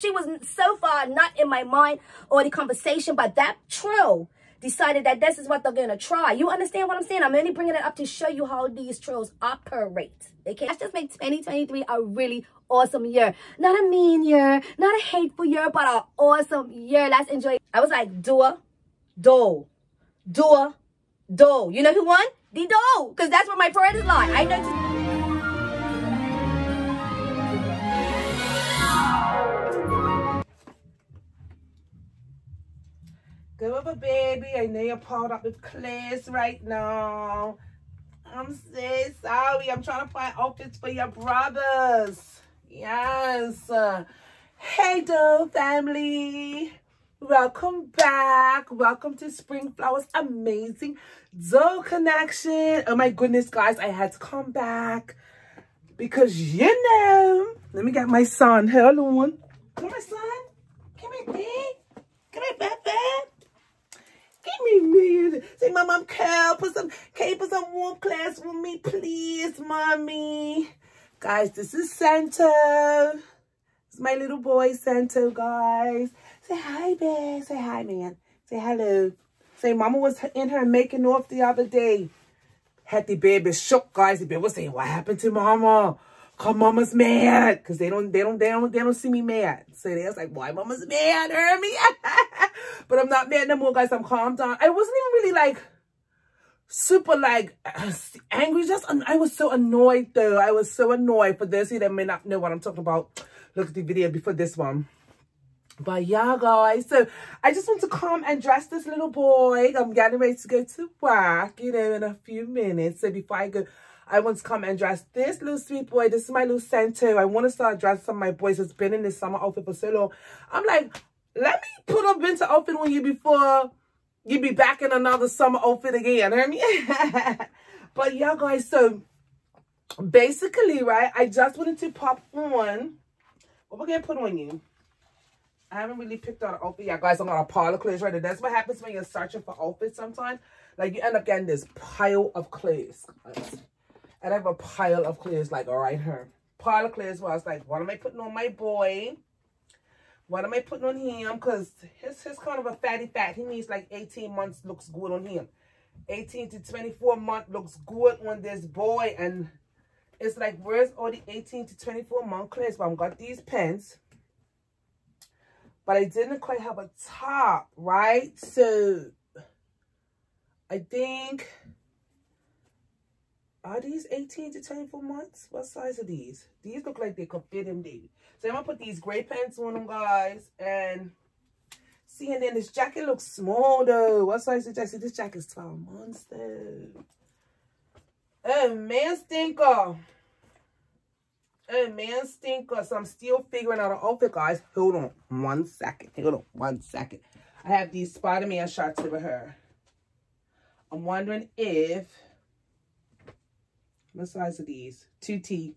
She was so far not in my mind or the conversation, but that trill decided that this is what they're going to try. You understand what I'm saying? I'm only bringing it up to show you how these trills operate. Okay, let's just make 2023 a really awesome year. Not a mean year, not a hateful year, but an awesome year. Let's enjoy. I was like, do. You know who won? The doe, because that's where my priorities lie. I know. Go over, baby. I know you're piled up with clothes right now. I'm so sorry. I'm trying to find outfits for your brothers. Yes. Hey, Doe family. Welcome back. Welcome to Spring Flowers Amazing Doe Connection. Oh my goodness, guys. I had to come back because, you know, let me get my son. Hold on. Come on, son. Come here, babe. Come here, baby. Give me, man. Say, Mom, I'm cold. Can you put some warm clothes for me, please, Mommy? Guys, this is Santo. It's my little boy, Santo, guys. Say hi, babe. Say hi, man. Say hello. Say, Mama was in her making off the other day. Had the baby shook, guys. The baby was saying, what happened to Mama? Cause Mama's mad. Cause they don't see me mad. So they was like, why Mama's mad? Heard me? But I'm not mad no more, guys. I'm calmed down. I wasn't even really like super like angry. I was so annoyed though. I was so annoyed. For those of you that may not know what I'm talking about, look at the video before this one. But yeah, guys. So I just want to come and dress this little boy. I'm getting ready to go to work, you know, in a few minutes. So before I go, I want to come and dress this little sweet boy. This is my little Santo. I want to start dressing some of my boys that's been in this summer outfit for so long. I'm like, let me put a winter outfit on you before you be back in another summer outfit again. Hear me? But yeah, guys. So basically, right, I just wanted to pop on what we're going to put on you. I haven't really picked out an outfit yet, guys. I'm got a pile of clothes right there. That's what happens when you're searching for outfits sometimes. Like, you end up getting this pile of clothes, guys. And I have a pile of clothes, like, right here. Pile of clothes where I was like, what am I putting on my boy? What am I putting on him? Because he's kind of a fatty fat. He needs like 18 months looks good on him. 18 to 24 months looks good on this boy. And it's like, where's all the 18 to 24 month clothes? But I've got these pants. But I didn't quite have a top, right? So I think, are these 18 to 24 months? What size are these? These look like they could fit him, baby. So I'm going to put these gray pants on them, guys. And see, and then this jacket looks small, though. What size is this? This jacket is 12 months, though. Oh, man, stinker. Oh, man, stinker. So I'm still figuring out an outfit, guys. Hold on 1 second. Hold on 1 second. I have these Spider-Man shorts over here. I'm wondering if... what size are these? 2T.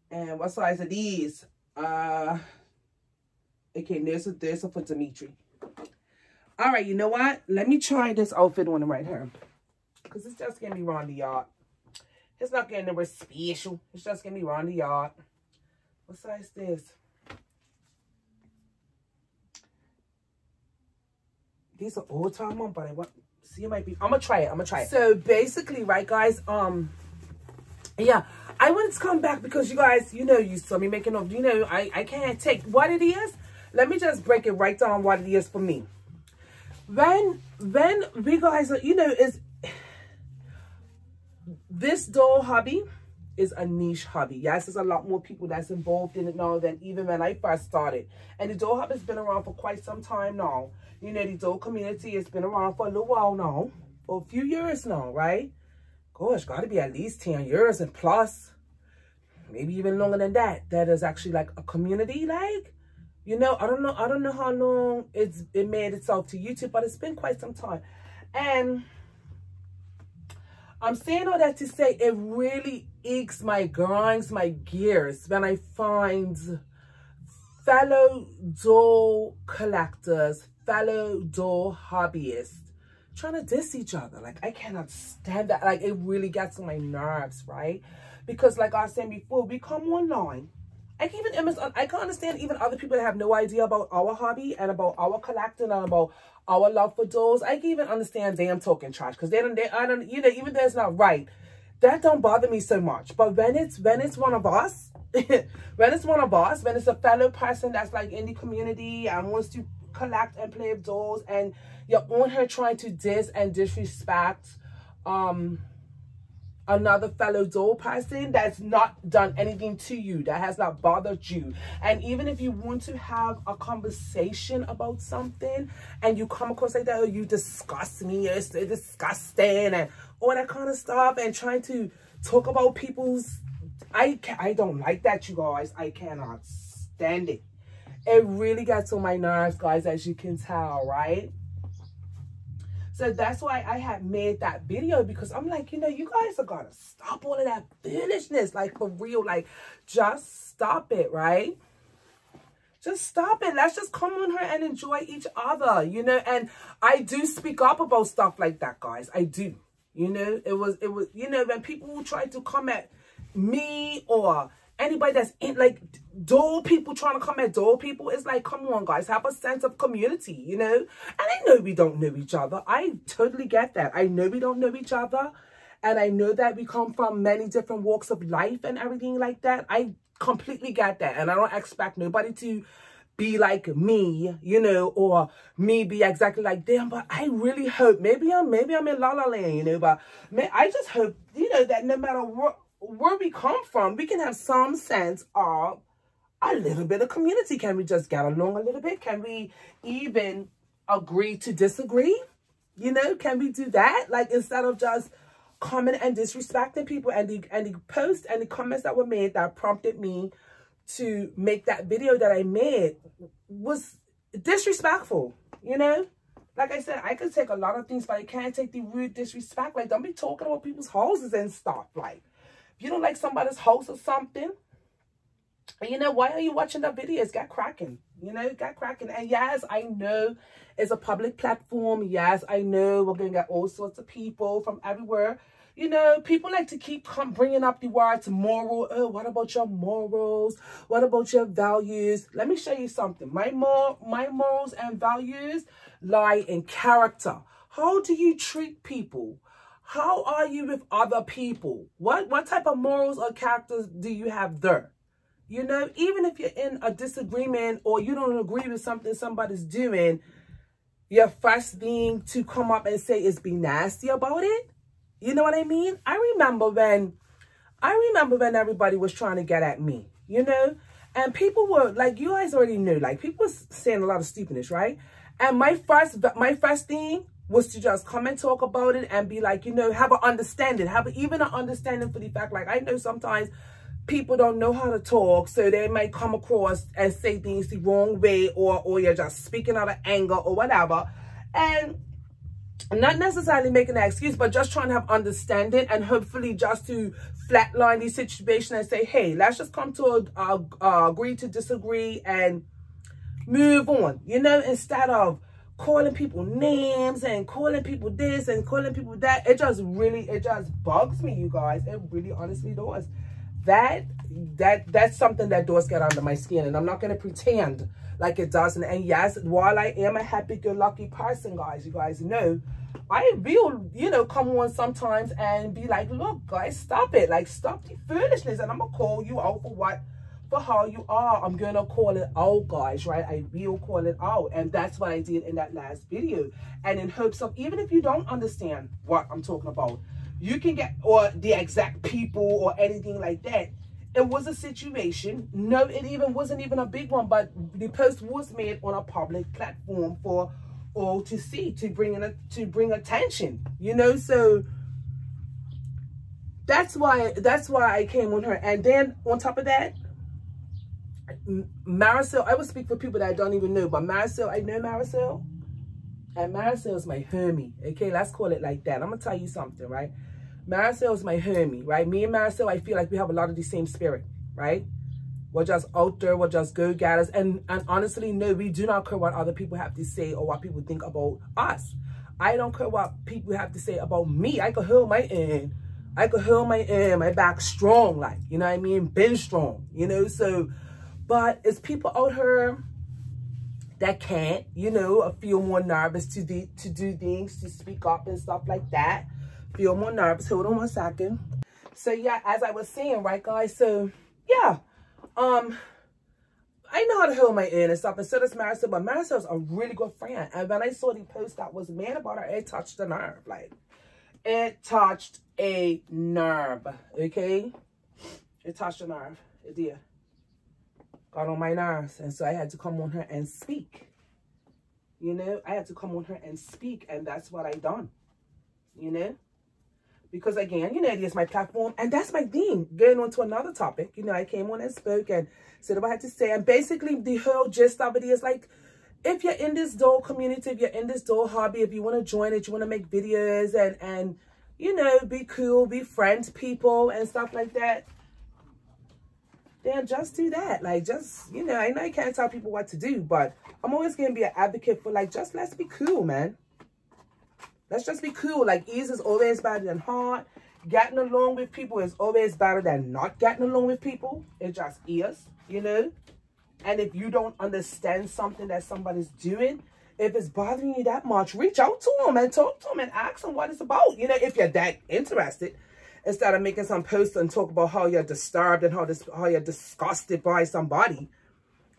And what size are these? Okay, there's a for Dimitri. All right, you know what? Let me try this outfit on right here. Because it's just going to be around the yard. It's not getting nowhere special. It's just going to be around the yard. What size is this? These are old time on, but I want... see, it might be... I'm going to try it. So, basically, right, guys? Yeah. I wanted to come back because you guys, you know, you saw me making up. You know, I can't take what it is. Let me just break it right down what it is for me. When we guys are, you know, is... this doll hobby is a niche hobby. Yes, there's a lot more people that's involved in it now than even when I first started. And the doll hobby has been around for quite some time now. You know, the doll community has been around for a little while now. For a few years now, right? Gosh, got to be at least 10 years and plus. Maybe even longer than that. That is actually like a community, like. You know, I don't know how long it made itself to YouTube, but it's been quite some time. And I'm saying all that to say it really grinds my gears when I find fellow doll collectors, fellow doll hobbyists trying to diss each other. Like, I cannot stand that. Like, it really gets on my nerves, right? Because like I was saying before, we come online I can understand even other people that have no idea about our hobby and about our collecting and about our love for dolls. I can even understand them talking trash because I don't, you know, even though it's not right, that don't bother me so much. But when it's one of us, when it's a fellow person that's like in the community and wants to collect and play with dolls, and you're on her trying to diss and disrespect another fellow doll person that's not done anything to you, that has not bothered you, and even if you want to have a conversation about something and you come across like that, oh, you disgust me, you're so disgusting, and all that kind of stuff, and trying to talk about people's, I don't like that, you guys. I cannot stand it. It really gets on my nerves, guys, as you can tell, right? So that's why I had made that video, because I'm like, you know, you guys are gonna stop all of that foolishness, like for real, like just stop it, right? Just stop it. Let's just come on her and enjoy each other, you know. And I do speak up about stuff like that, guys. I do, you know. It was, you know, when people try to come at me or anybody that's in like doll people trying to come at doll people, it's like, come on, guys, have a sense of community, you know. And I know we don't know each other. I totally get that. I know we don't know each other, and I know that we come from many different walks of life and everything like that. I completely get that, and I don't expect nobody to be like me, you know, or me be exactly like them. But I really hope, maybe I'm in La La Land, you know, but I just hope, you know, that no matter where we come from, we can have some sense of a little bit of community. Can we just get along a little bit? Can we even agree to disagree? You know, can we do that? Like, instead of just coming and disrespecting people, and the posts and the comments that were made that prompted me to make that video that I made was disrespectful, you know? Like I said, I could take a lot of things, but I can't take the rude disrespect. Like, don't be talking about people's houses and stuff. Like, if you don't like somebody's house or something, you know, why are you watching the videos? Get cracking, you know, get cracking. And yes, I know it's a public platform. Yes, I know we're going to get all sorts of people from everywhere. You know, people like to keep bringing up the words moral. Oh, what about your morals? What about your values? Let me show you something. My morals and values lie in character. How do you treat people? How are you with other people? What type of morals or characters do you have there? You know, even if you're in a disagreement or you don't agree with something somebody's doing, your first thing to come up and say is be nasty about it. You know what I mean? I remember when everybody was trying to get at me, you know, and people were like, you guys already knew, like, people were saying a lot of stupidness, right? And my first thing was to just come and talk about it and be like, you know, have an understanding, even an understanding for the fact, like, I know sometimes people don't know how to talk, so they might come across and say things the wrong way, or you're just speaking out of anger or whatever. And not necessarily making an excuse, but just trying to have understanding, and hopefully just to flatline the situation and say, hey, let's just come to agree to disagree and move on, you know, instead of calling people names and calling people this and calling people that. It just bugs me, you guys. It really honestly does. That's something that does get under my skin, and I'm not going to pretend like it doesn't. And yes, while I am a happy-go-lucky person, guys, you guys know, I will, you know, come on sometimes and be like, look, guys, stop it. Like, stop the foolishness, and I'm going to call you out for how you are. I'm going to call it out, guys, right? I will call it out, and that's what I did in that last video. And in hopes of, even if you don't understand what I'm talking about, you can get, or the exact people or anything like that. It was a situation. No, it wasn't even a big one, but the post was made on a public platform for all to see, to bring attention, you know. So that's why I came on her. And then on top of that, Marisol, I will speak for people that I don't even know, but Marisol, I know Marisol, and Marisol is my homie. Okay, let's call it like that. I'm gonna tell you something, right? Marisol is my homie, right? Me and Marisol, I feel like we have a lot of the same spirit, right? We're just out there, we're just go-getters. And honestly, no, we do not care what other people have to say or what people think about us. I don't care what people have to say about me. I can hold my own. I could hold my back strong, like, you know what I mean? Been strong, you know? So, but it's people out here that can't, you know, feel more nervous to do things, to speak up and stuff like that. Feel more nervous. Hold on one second. So yeah, as I was saying, right, guys? So yeah, I know how to hold my ear and stuff, and so does Marisol, but Marisol's a really good friend. And when I saw the post that was mad about her, it touched a nerve. Like, it touched a nerve, okay? It touched a nerve. It did. Got on my nerves. And so I had to come on her and speak. You know, I had to come on her and speak, and that's what I done. You know? Because again, you know, it is my platform, and that's my thing. Getting on to another topic, you know, I came on and spoke and said what I had to say. And basically, the whole gist of it is like, if you're in this doll community, if you're in this doll hobby, if you want to join it, you want to make videos and you know, be cool, be friends, people and stuff like that, then just do that. Like, just, you know, I know you can't tell people what to do, but I'm always going to be an advocate for, like, just let's be cool, man. Let's just be cool. Like, ease is always better than hard. Getting along with people is always better than not getting along with people. It just is, you know. And if you don't understand something that somebody's doing, if it's bothering you that much, reach out to them and talk to them and ask them what it's about. You know, if you're that interested, instead of making some posts and talk about how you're disturbed and how you're disgusted by somebody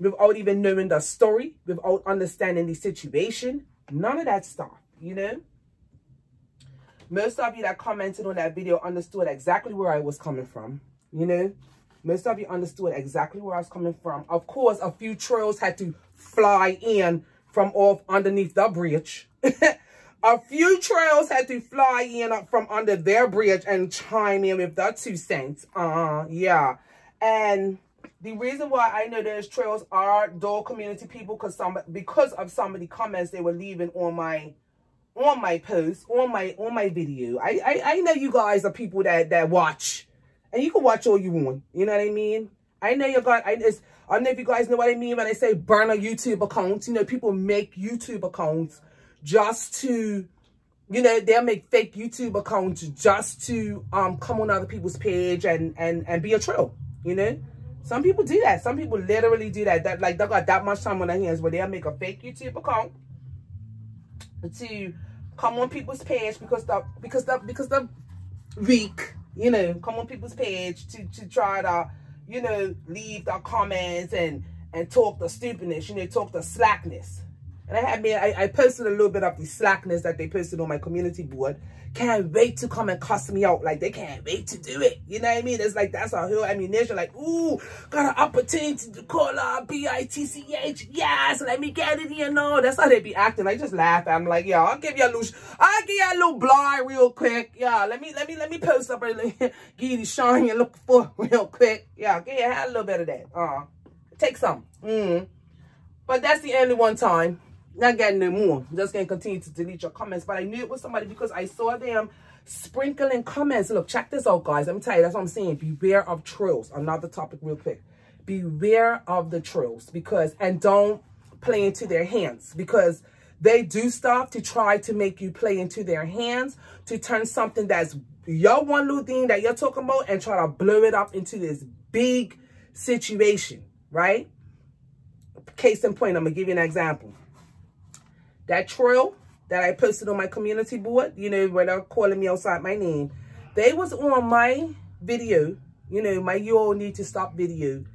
without even knowing the story, without understanding the situation. None of that stuff, you know. Most of you that commented on that video understood exactly where I was coming from, you know. Most of you understood exactly where I was coming from. Of course, a few trolls had to fly in from off underneath the bridge. A few trolls had to fly in up from under their bridge and chime in with their 2 cents. Yeah. And the reason why I know those trolls are doll community people, because of some of the comments they were leaving on my post, on my video. I know you guys are people that watch, and you can watch all you want. You know what I mean? I know you guys. I don't know if you guys know what I mean when I say burn a YouTube account. You know, people make YouTube accounts just to, you know, they'll make fake YouTube accounts just to come on other people's page and be a troll. You know, some people do that. Some people literally do that. That, like, they got that much time on their hands where they'll make a fake YouTube account to come on people's page because the weak, you know, come on people's page to try to, you know, leave the comments and talk the stupidness, you know, talk the slackness. And I posted a little bit of the slackness that they posted on my community board. Can't wait to come and cuss me out. Like, they can't wait to do it. You know what I mean? It's like, that's a whole ammunition. Like, ooh, got an opportunity to call her B-I-T-C-H. Yes, let me get it, you know. That's how they be acting. I just laugh. I'm like, yeah, I'll give you a little blind real quick. Yeah, let me post up and give you the shine you're looking for real quick. Yeah, have a little bit of that. Take some. But that's the only one time. Not getting no more. I'm just going to continue to delete your comments. But I knew it was somebody because I saw them sprinkling comments. Look, check this out, guys. Let me tell you, that's what I'm saying. Beware of trolls. Another topic real quick. Beware of the trolls. And don't play into their hands. Because they do stuff to try to make you play into their hands. To turn something that's your one little thing that you're talking about and try to blow it up into this big situation. Right? Case in point, I'm going to give you an example. That troll that I posted on my community board, you know, where they're calling me outside my name, they was on my video, you know, my You All Need to Stop video,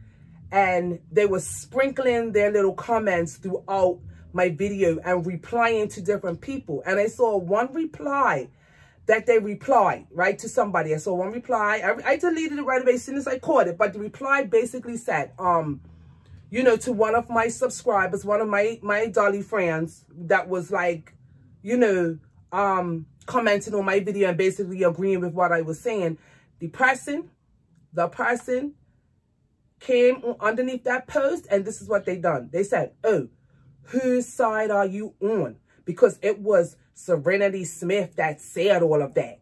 and they were sprinkling their little comments throughout my video and replying to different people. And I saw one reply that they replied, right, to somebody. I saw one reply. I deleted it right away as soon as I caught it, but the reply basically said, you know, to one of my subscribers, one of my dolly friends that was like, you know, commenting on my video and basically agreeing with what I was saying. The person came underneath that post and this is what they done. They said, oh, whose side are you on? Because it was Serenity Smith that said all of that,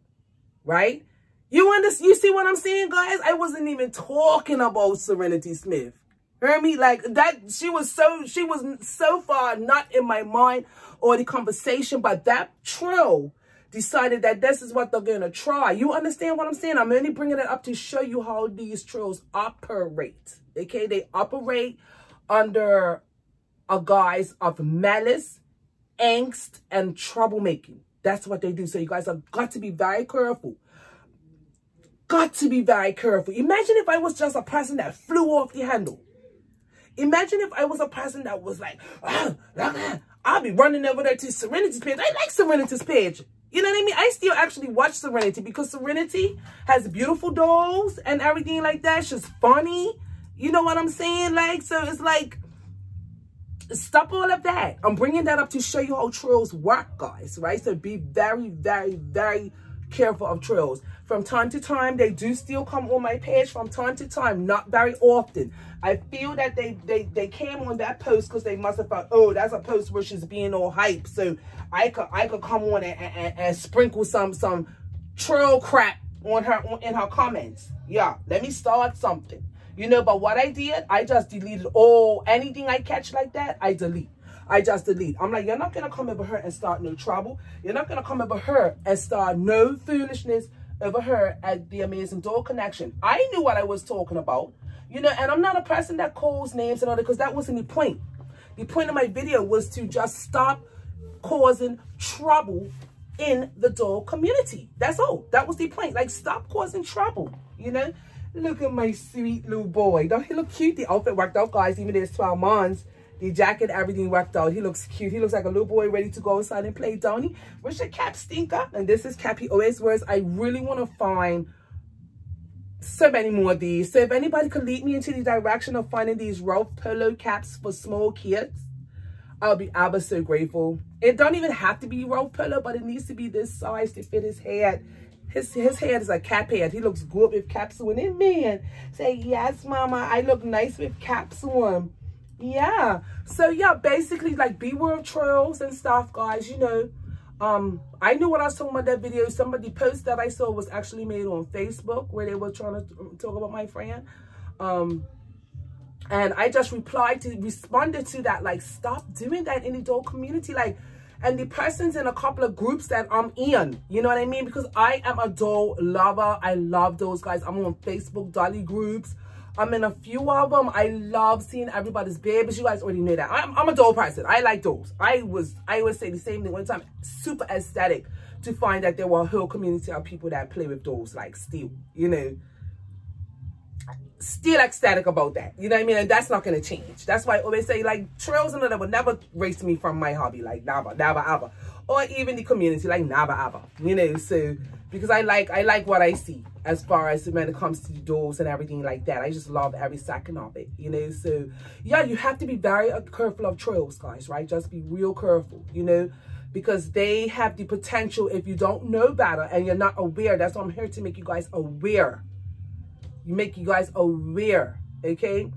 right? You see what I'm saying, guys? I wasn't even talking about Serenity Smith. Hear me? Like that, she was so far not in my mind or the conversation, but that troll decided that this is what they're going to try. You understand what I'm saying? I'm only bringing it up to show you how these trolls operate. Okay, they operate under a guise of malice, angst, and troublemaking. That's what they do. So you guys have got to be very careful. Got to be very careful. Imagine if I was just a person that flew off the handle. Imagine if I was a person that was like, I'll be running over there to Serenity's page. I like Serenity's page. You know what I mean? I still actually watch Serenity because Serenity has beautiful dolls and everything like that. She's funny. You know what I'm saying? Like, so it's like, stop all of that. I'm bringing that up to show you how trolls work, guys, right? So be very, very, very careful of trolls. From time to time, they do still come on my page. From time to time, not very often. I feel that they came on that post because they must have thought, oh, that's a post where she's being all hype. So I could come on and sprinkle some troll crap on her in her comments. Yeah, let me start something. You know, but what I did, I just deleted anything I catch like that, I delete. I just delete. I'm like, you're not going to come over her and start no trouble. You're not going to come over her and start no foolishness over her at the Amazing Doll Connection. I knew what I was talking about. You know, and I'm not a person that calls names and all that because that wasn't the point. The point of my video was to just stop causing trouble in the doll community. That's all. That was the point. Like, stop causing trouble, you know. Look at my sweet little boy. Don't he look cute? The outfit worked out, guys. Even though it's 12 months, the jacket, everything worked out. He looks cute. He looks like a little boy ready to go outside and play, don't he? Where's your cap, stinker? And this is Cap. He always wears. I really want to find so many more of these. So if anybody could lead me into the direction of finding these Ralph Polo caps for small kids, I'll be ever so grateful. It don't even have to be Ralph Polo, but it needs to be this size to fit his head. His head is a cap head. He looks good with caps on. And man, say, yes, mama, I look nice with caps on. Yeah. So yeah, basically, like, beware of trolls and stuff, guys. You know, I knew what I was talking about that video. The post that I saw was actually made on Facebook where they were trying to talk about my friend. And I just responded to that, like, stop doing that in the doll community. Like, and the person's in a couple of groups that I'm in, you know what I mean? Because I am a doll lover. I love those guys. I'm on Facebook dolly groups. I'm in a few of them. I love seeing everybody's babies. You guys already know that. I'm a doll person. I like dolls. I always say the same thing one time. Super aesthetic to find that there were a whole community of people that play with dolls, like, still, you know. Still ecstatic about that, you know what I mean? And that's not going to change. That's why I always say, like, trails and all that would never erase me from my hobby, like, never, never, ever. Or even the community, like, never, ever, you know. So because I like what I see as far as when it comes to the dolls and everything like that. I just love every second of it, you know. So yeah, you have to be very careful of trolls, guys, right? Just be real careful, you know, because they have the potential, if you don't know better and you're not aware. That's why I'm here to make you guys aware. Make you guys aware, okay,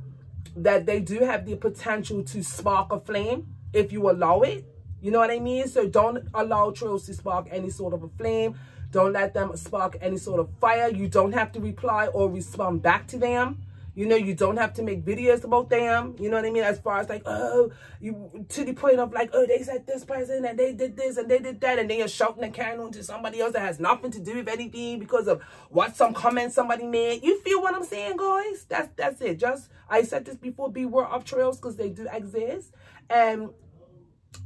that they do have the potential to spark a flame if you allow it. You know what I mean? So don't allow trolls to spark any sort of a flame. Don't let them spark any sort of fire. You don't have to reply or respond back to them. You know, you don't have to make videos about them. You know what I mean? As far as like, oh, you to the point of like, oh, they said this person and they did this and they did that. And then you're shouting and carrying on to somebody else that has nothing to do with anything because of what some comment somebody made. You feel what I'm saying, guys? That's it. Just, I said this before, beware of trolls because they do exist. And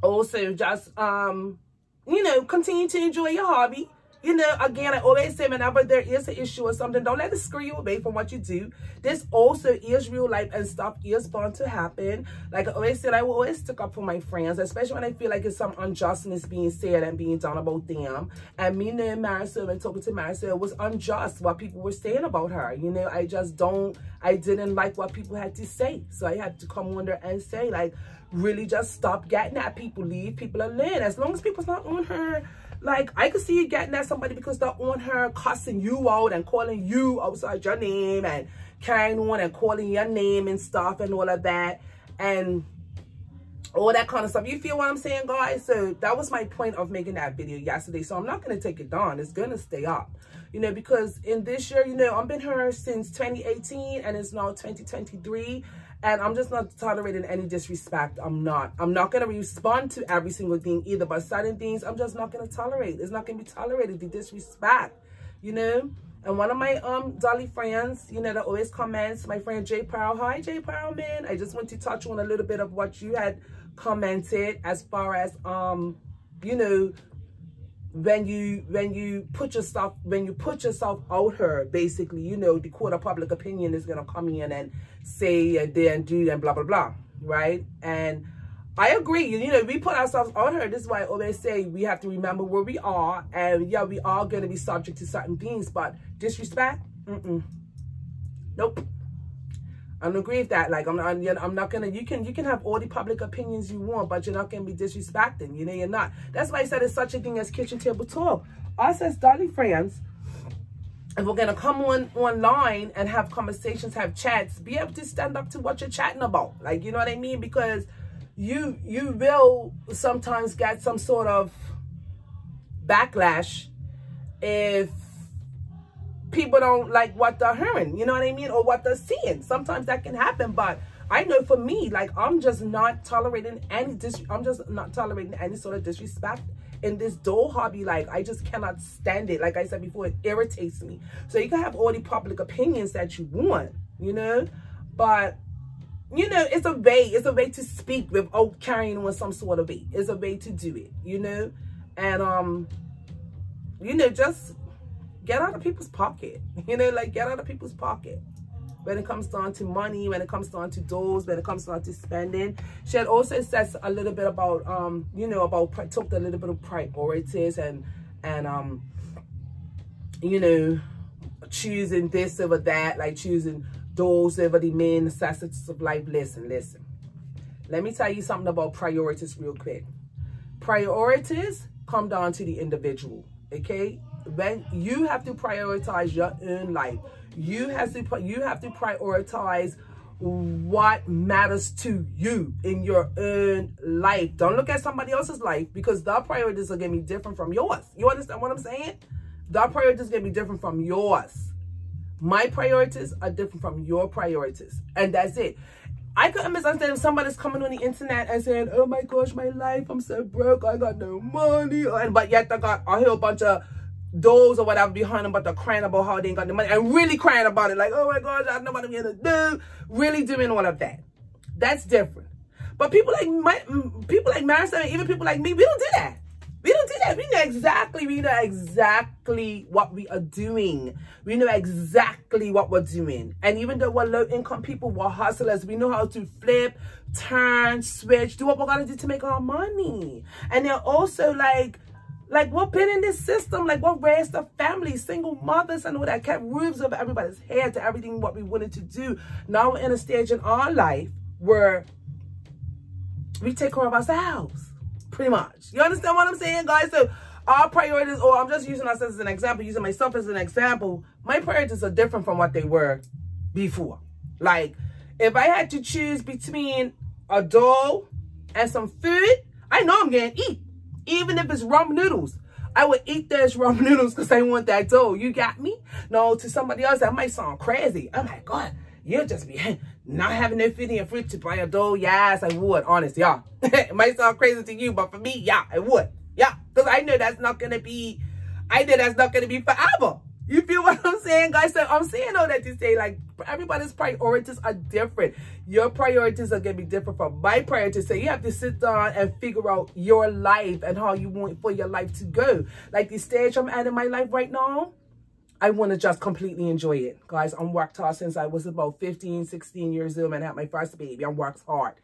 also just, you know, continue to enjoy your hobby. You know, again, I always say whenever there is an issue or something, don't let it scare you away from what you do. This also is real life and stuff is bound to happen. Like I always said, I will always stick up for my friends, especially when I feel like it's some unjustness being said and being done about them. And me knowing Marisol and talking to Marisol, it was unjust what people were saying about her. You know, I didn't like what people had to say. So I had to come on there and say, like, really just stop getting at people. Leave people alone. As long as people's not on her. Like, I could see you getting at somebody because they're on her cussing you out and calling you outside your name and carrying on and calling your name and stuff and all of that and all that kind of stuff. You feel what I'm saying, guys? So that was my point of making that video yesterday. So I'm not going to take it down. It's going to stay up, you know, because in this year, you know, I've been here since 2018 and it's now 2023. And I'm just not tolerating any disrespect. I'm not going to respond to every single thing either, but certain things I'm just not going to tolerate. It's not going to be tolerated, the disrespect, you know. And one of my Dolly friends, you know, that always comments, my friend J Pearl. Hi, J Pearl, man. I just want to touch on a little bit of what you had commented as far as, you know, when you put yourself out here, basically, you know, the court of public opinion is gonna come in and say and do and do and blah blah blah, right? And I agree. You know, we put ourselves out here. This is why I always say we have to remember where we are, and yeah, we are gonna be subject to certain things, but disrespect, nope. I don't agree with that. Like, I'm not gonna. You can have all the public opinions you want, but you're not gonna be disrespecting. You know, you're not. That's why I said it's such a thing as kitchen table talk. Us as Dolly friends, if we're gonna come online and have conversations, have chats, be able to stand up to what you're chatting about. Like, you know what I mean? Because you will sometimes get some sort of backlash if people don't like what they're hearing, you know what I mean, or what they're seeing. Sometimes that can happen, but I know for me, like, I'm just not tolerating any sort of disrespect in this doll hobby. Like, I just cannot stand it. Like I said before, it irritates me. So you can have all the public opinions that you want, you know, but you know, it's a way to speak without carrying on some sort of way. It's a way to do it, you know, and you know, just get out of people's pocket, you know, like, get out of people's pocket when it comes down to money, when it comes down to dolls, when it comes down to spending. She had also said a little bit about, you know, talked a little bit of priorities and you know, choosing this over that, like choosing dolls over the main necessities of life. Listen. Let me tell you something about priorities real quick. Priorities come down to the individual, okay? When you have to prioritize your own life, you have to prioritize what matters to you in your own life. Don't look at somebody else's life, because their priorities are gonna be different from yours. You understand what I'm saying? Their priorities are gonna be different from yours. My priorities are different from your priorities, and that's it. I couldn't misunderstand if somebody's coming on the internet and saying, "Oh my gosh, my life, I'm so broke, I got no money," but yet I got a whole bunch of dolls or whatever behind them, but they're crying about how they ain't got the money, and really crying about it, like, "Oh my gosh, I don't know what I'm gonna do," really doing all of that. That's different. But people like Marisol, even people like me, we don't do that. We don't do that. We know exactly what we are doing. We know exactly what we're doing. And even though we're low income people, we're hustlers. We know how to flip, turn, switch, do what we're gonna do to make our money. And they're also like we've been in this system, like we're raised a family, single mothers and all that, kept roofs over everybody's head to everything what we wanted to do. Now we're in a stage in our life where we take care of ourselves, pretty much. You understand what I'm saying, guys? So our priorities, or I'm just using us as an example, using myself as an example, my priorities are different from what they were before. Like, if I had to choose between a doll and some food, I know I'm gonna eat. Even if it's rum noodles, I would eat those rum noodles because I want that dough. You got me? No, to somebody else, that might sound crazy. Oh my God, you'll just be not having no food in your fridge to buy a dough. Yes, I would, honest, yeah. It might sound crazy to you, but for me, yeah, I would. Yeah, because I know that's not going to be, forever. You feel what I'm saying, guys? So I'm saying all that to say, like, everybody's priorities are different. Your priorities are going to be different from my priorities. So you have to sit down and figure out your life and how you want for your life to go. Like the stage I'm at in my life right now, I want to just completely enjoy it. Guys, I'm worked hard since I was about 15, 16 years old and had my first baby. I worked hard.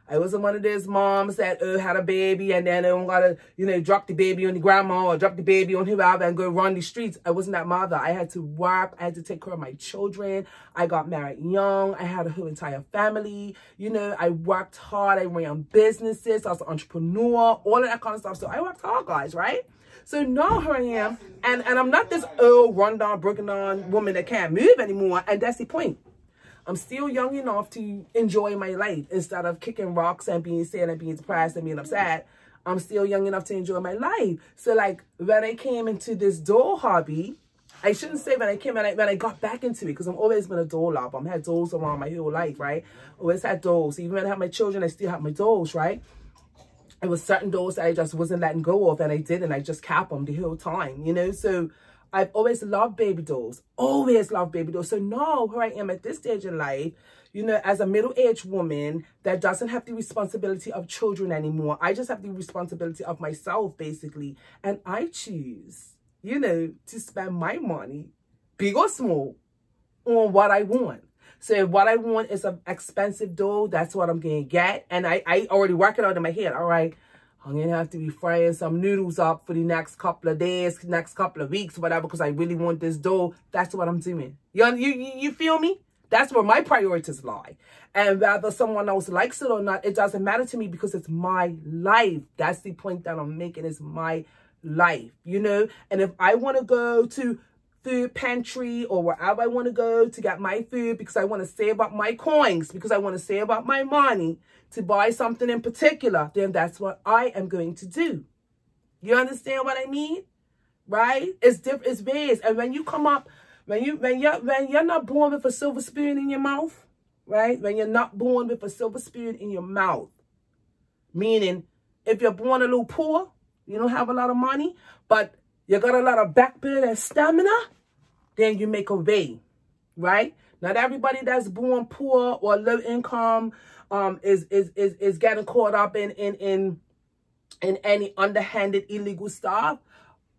I wasn't one of those moms that had a baby and then gotta, you know, drop the baby on the grandma or drop the baby on whoever and go run the streets. I wasn't that mother. I had to work. I had to take care of my children. I got married young. I had a whole entire family. You know, I worked hard. I ran businesses. I was an entrepreneur, all of that kind of stuff. So I worked hard, guys, right? So now here I am, and I'm not this old, run-down, broken-down woman that can't move anymore, and that's the point. I'm still young enough to enjoy my life instead of kicking rocks and being sad and being depressed and being upset. I'm still young enough to enjoy my life. So, like, when I came into this doll hobby, I shouldn't say when I got back into it, because I've always been a doll lover. I've had dolls around my whole life, right? Always had dolls. Even when I had my children, I still have my dolls, right? It was certain dolls that I just wasn't letting go of, and I did, and I just kept them the whole time, you know? So I've always loved baby dolls, always loved baby dolls. So now here I am at this stage in life, you know, as a middle-aged woman that doesn't have the responsibility of children anymore. I just have the responsibility of myself, basically. And I choose, you know, to spend my money, big or small, on what I want. So if what I want is an expensive doll, that's what I'm going to get. And I already work it out in my head. All right, I'm going to have to be frying some noodles up for the next couple of days, next couple of weeks, whatever, because I really want this doll. That's what I'm doing. You feel me? That's where my priorities lie. And whether someone else likes it or not, it doesn't matter to me, because it's my life. That's the point that I'm making. It's my life, you know? And if I want to go to food pantry or wherever I want to go to get my food, because I want to save up my coins, because I want to save up my money to buy something in particular, then that's what I am going to do. You understand what I mean? Right? It's different. It's ways. And when you come up, when you're not born with a silver spoon in your mouth, right? When you're not born with a silver spoon in your mouth, meaning if you're born a little poor, you don't have a lot of money, but you got a lot of backbone and stamina, then you make a way, right? Not everybody that's born poor or low income is getting caught up in any underhanded illegal stuff.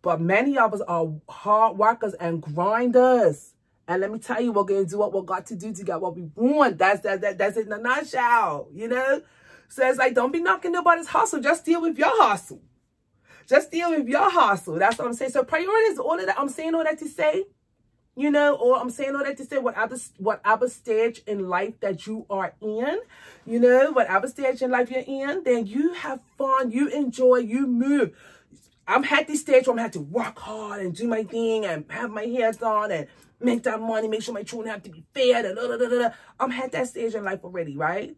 But many of us are hard workers and grinders. And let me tell you, we're going to do what we got to do to get what we want. That's it in a nutshell, you know? So it's like, don't be knocking nobody's hustle. Just deal with your hustle. Just deal with your hustle. That's what I'm saying. So priorities, all of that. I'm saying all that to say, you know, or I'm saying all that to say whatever stage in life that you are in, you know, whatever stage in life you're in, then you have fun, you enjoy, you move. I'm at this stage where I'm had to work hard and do my thing and have my hair done and make that money, make sure my children have to be fed and I'm at that stage in life already, right?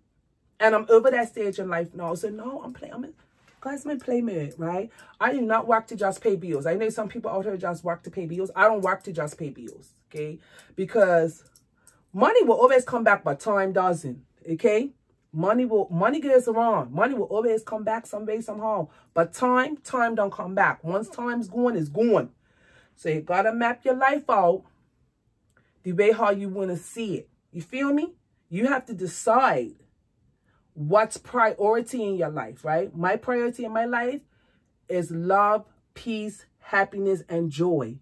And I'm over that stage in life now. So no, God's my playmate, right? I do not work to just pay bills. I know some people out here just work to pay bills. I don't work to just pay bills, okay? Because money will always come back, but time doesn't, okay? Money goes around. Money will always come back some way, somehow. But time don't come back. Once time's gone, it's gone. So you got to map your life out the way how you want to see it. You feel me? You have to decide what's priority in your life, right? My priority in my life is love, peace, happiness, and joy.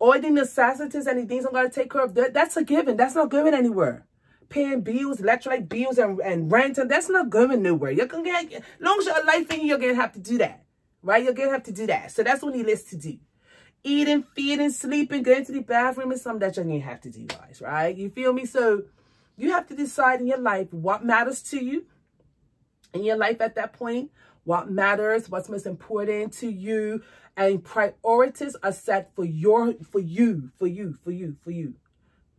All the necessities and the things I'm going to take care of, that's a given. That's not going anywhere. Paying bills, electric bills, and rent, and that's not going nowhere. You're going to get, as long as you're alive, you're going to have to do that, right? You're going to have to do that. So that's what he lists to do. Eating, feeding, sleeping, going to the bathroom is something that you're going to have to do, guys, right? You feel me? So you have to decide in your life what matters to you in your life at that point, what matters, what's most important to you, and priorities are set for you.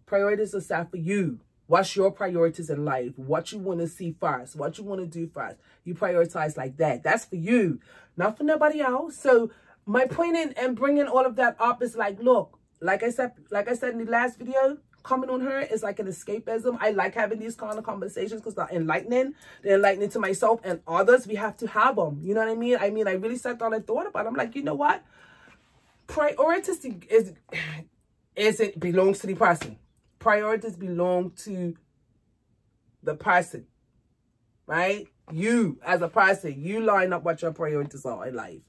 Priorities are set for you. What's your priorities in life? What you want to see first? What you want to do first? You prioritize like that. That's for you, not for nobody else. So my point in bringing all of that up is like, look, like I said in the last video, coming on her is like an escapism. I like having these kind of conversations because they're enlightening. They're enlightening to myself and others. We have to have them. You know what I mean? I really sat down and thought about it. I'm like, you know what? Priorities belongs to the person. Priorities belong to the person, right? You, as a person, you line up what your priorities are in life.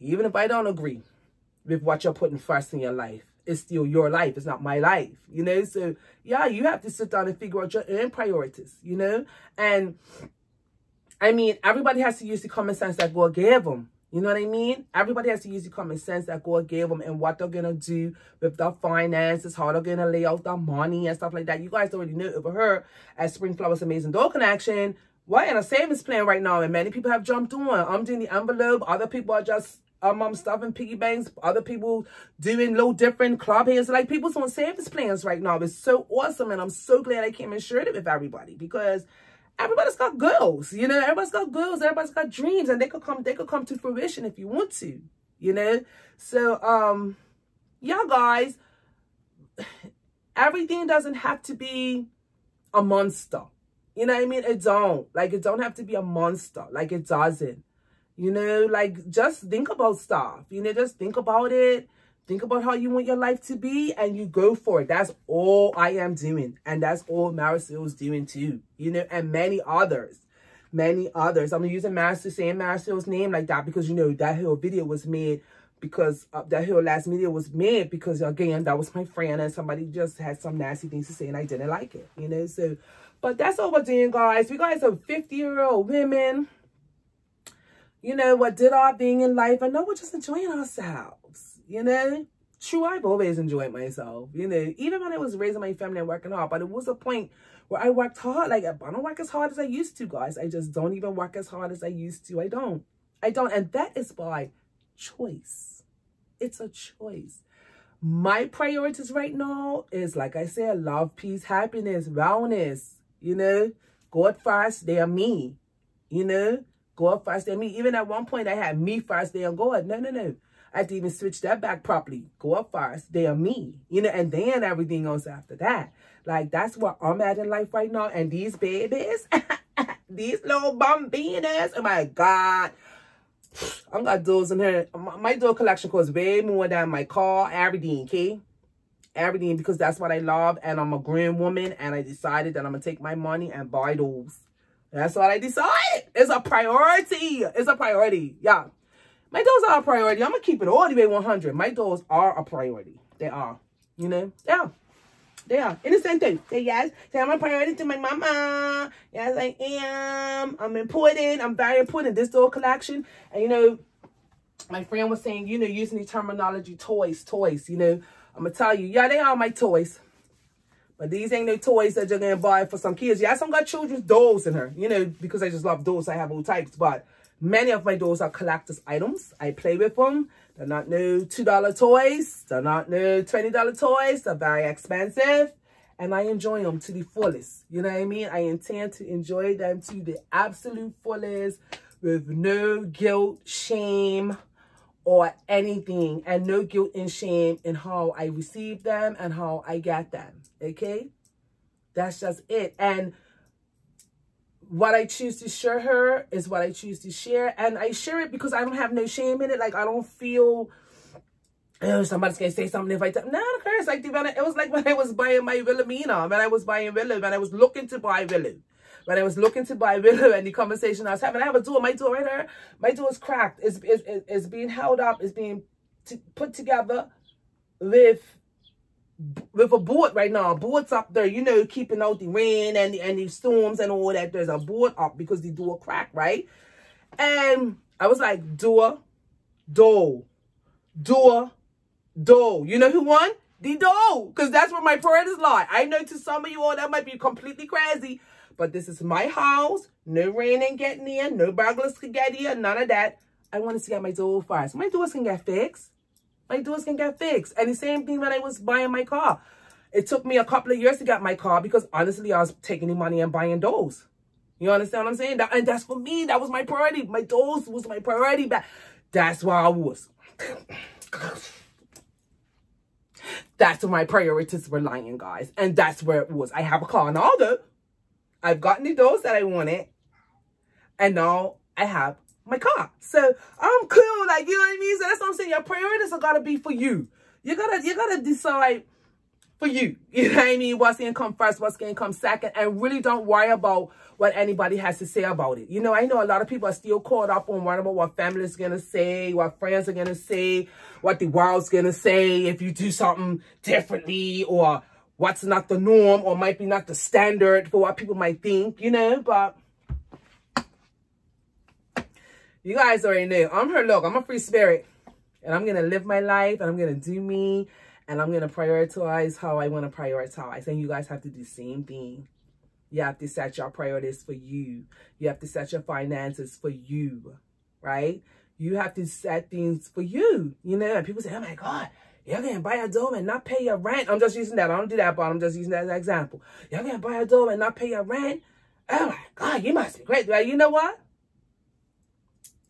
Even if I don't agree with what you're putting first in your life, it's still your life. It's not my life, you know? So, yeah, you have to sit down and figure out your own priorities, you know? And, I mean, everybody has to use the common sense that God gave them. You know what I mean? Everybody has to use the common sense that God gave them and what they're going to do with their finances, how they're going to lay out their money and stuff like that. You guys already know over here at Spring Flowers Amazing Doll Connection, we're in a savings plan right now, and many people have jumped on. I'm doing the envelope. Other people are just stuffing piggy banks. Other people doing little different club heads. Like, people's on savings plans right now. It's so awesome, and I'm so glad I came and shared it with everybody because everybody's got goals, you know. Everybody's got goals. Everybody's got dreams, and they could come to fruition if you want to, you know. So, yeah, guys, everything doesn't have to be a monster. You know what I mean? It don't. Like, it don't have to be a monster. Like, it doesn't. You know, like, just think about stuff. You know, just think about it. Think about how you want your life to be, and you go for it. That's all I am doing. And that's all Marisol's doing too. You know, and many others. Many others. I'm using saying Marisol's name like that because, you know, that whole video was made because that whole last video was made because, again, that was my friend and somebody just had some nasty things to say and I didn't like it. You know, so, but that's all we're doing, guys. We guys are 50-year-old women. You know, what did our thing in life. I know we're just enjoying ourselves. You know, true, I've always enjoyed myself, you know, even when I was raising my family and working hard. But it was a point where I worked hard. Like, I don't work as hard as I used to, guys. I just don't even work as hard as I used to. I don't. And that is by choice. It's a choice. My priorities right now is, like I said, love, peace, happiness, wellness, you know, God first, they are me, you know, God first, they are me. Even at one point I had me first, they are God. No. I had to even switch that back properly. Go up first. They are me. You know, and then everything else after that. Like, that's where I'm at in life right now. And these babies, these little bambinas, oh my God. I got those in here. My doll collection costs way more than my car, everything, okay? Everything, because that's what I love. And I'm a grown woman. And I decided that I'm going to take my money and buy those. That's what I decided. It's a priority. It's a priority. Yeah. My dolls are a priority. I'm going to keep it all the way 100. My dolls are a priority. They are. You know? Yeah. They are. In the same thing. Say yes. Say I'm a priority to my mama. Yes, I am. I'm important. I'm very important. This doll collection. And, you know, my friend was saying, you know, using the terminology toys. You know, I'm going to tell you, yeah, they are my toys. But these ain't no toys that you're going to buy for some kids. Yes, I've got children's dolls in her. You know, because I just love dolls. I have all types. But many of my dolls are collector's items. I play with them. They're not no $2 toys. They're not no $20 toys. They're very expensive. And I enjoy them to the fullest. You know what I mean? I intend to enjoy them to the absolute fullest with no guilt, shame, or anything. And no guilt and shame in how I receive them and how I get them. Okay? That's just it. And what I choose to share her is what I choose to share. And I share it because I don't have no shame in it. Like, I don't feel, oh, somebody's going to say something if I tell. No, of course. Like, it was like when I was buying my Wilhelmina, when I was buying Willow, when I was looking to buy Willow. When I was looking to buy Willow and the conversation I was having, I have a door. My door right there. My door is cracked. It's being held up. It's being put together with a board right now. A board's up there, you know, keeping out the rain and the storms and all that. There's a board up because the door cracked, right? And I was like, door. You know who won? The door. Because that's where my priorities lie. I know to some of you all that might be completely crazy, but this is my house. No rain ain't getting in. No burglars can get in. None of that. I wanted to get my door first. My doors can get fixed. My doors can get fixed. And the same thing when I was buying my car. It took me a couple of years to get my car because honestly, I was taking the money and buying doors. You understand what I'm saying? And that's for me. That was my priority. My doors was my priority. That's where I was. That's where my priorities were lying, guys. And that's where it was. I have a car now, though. I've gotten the doors that I wanted. And now I have my car. So I'm cool, like, you know what I mean? So that's what I'm saying. Your priorities are gotta be for you. You gotta decide for you. You know what I mean? What's gonna come first, what's gonna come second, and really don't worry about what anybody has to say about it. You know, I know a lot of people are still caught up on worrying about what family's gonna say, what friends are gonna say, what the world's gonna say if you do something differently, or what's not the norm, or might be not the standard for what people might think, you know, but you guys already know. I'm her. Look, I'm a free spirit. And I'm going to live my life. And I'm going to do me. And I'm going to prioritize how I want to prioritize. And you guys have to do the same thing. You have to set your priorities for you. You have to set your finances for you. Right? You have to set things for you. You know, and people say, oh my God, you're going to buy a dome and not pay your rent. I'm just using that. I don't do that, but I'm just using that as an example. You're going to buy a dome and not pay your rent. Oh my God, you must be great. Right? You know what?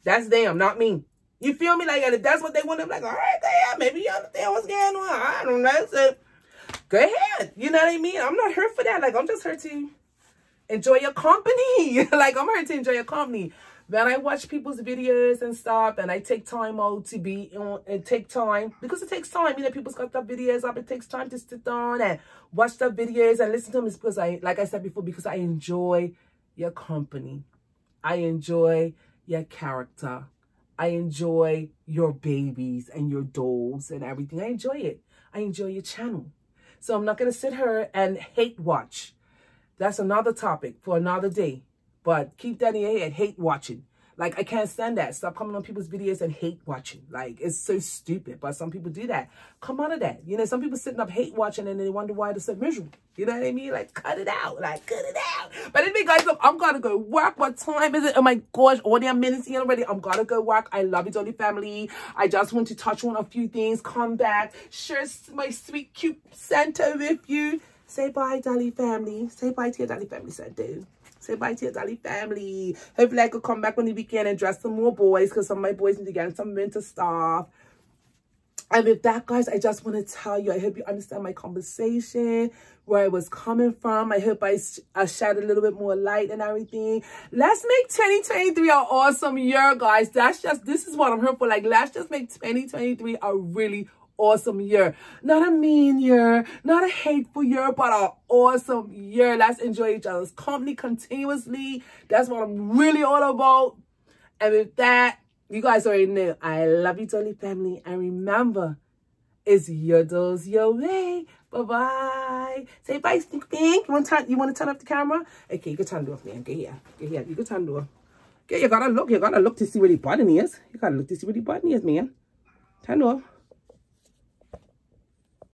That's them, not me. You feel me? Like, and if that's what they want, I'm like, all right, go ahead. Maybe you understand what's going on. I don't know. So, go ahead. You know what I mean? I'm not here for that. Like, I'm just here to enjoy your company. Like, I'm here to enjoy your company. When I watch people's videos and stuff, and I take time out to be on and take time, because it takes time. You know, people's got their videos up. It takes time to sit down and watch their videos and listen to them. It's because like I said before, because I enjoy your company. I enjoy your character. I enjoy your babies and your dolls and everything. I enjoy it. I enjoy your channel. So I'm not going to sit here and hate watch. That's another topic for another day. But keep that in your head, hate watching. Like, I can't stand that. Stop coming on people's videos and hate watching. Like, it's so stupid. But some people do that. Come out of that. You know, some people sitting up hate watching and they wonder why they're so miserable. You know what I mean? Like, cut it out. Like, cut it out. But anyway, guys, look, I'm going to go work. What time is it? Oh, my gosh. Only a minute here already. I'm going to go work. I love you, Dolly family. I just want to touch on a few things. Come back. Share my sweet, cute Santa with you. Say bye, Dolly family. Say bye to your Dolly family, Santa. Say bye to your Dolly family. Hopefully I could come back on the weekend and dress some more boys, because some of my boys need to get some winter stuff. And with that, guys, I just want to tell you, I hope you understand my conversation, where I was coming from. I hope I shed a little bit more light and everything. Let's make 2023 an awesome year, guys. This is what I'm here for. Like, let's just make 2023 a really awesome year. Not a mean year, not a hateful year, but an awesome year. Let's enjoy each other's company continuously. That's what I'm really all about. And with that, you guys already know, I love you, Dolly family. And remember, it's your dolls your way. Bye-bye. Say bye, Stink Pink. You want to turn off the camera? Okay, you can turn it off, man. Get here. Get here. You can turn it off. Okay, you gotta look to see where the button is. You gotta look to see where the button is, man. Turn it off.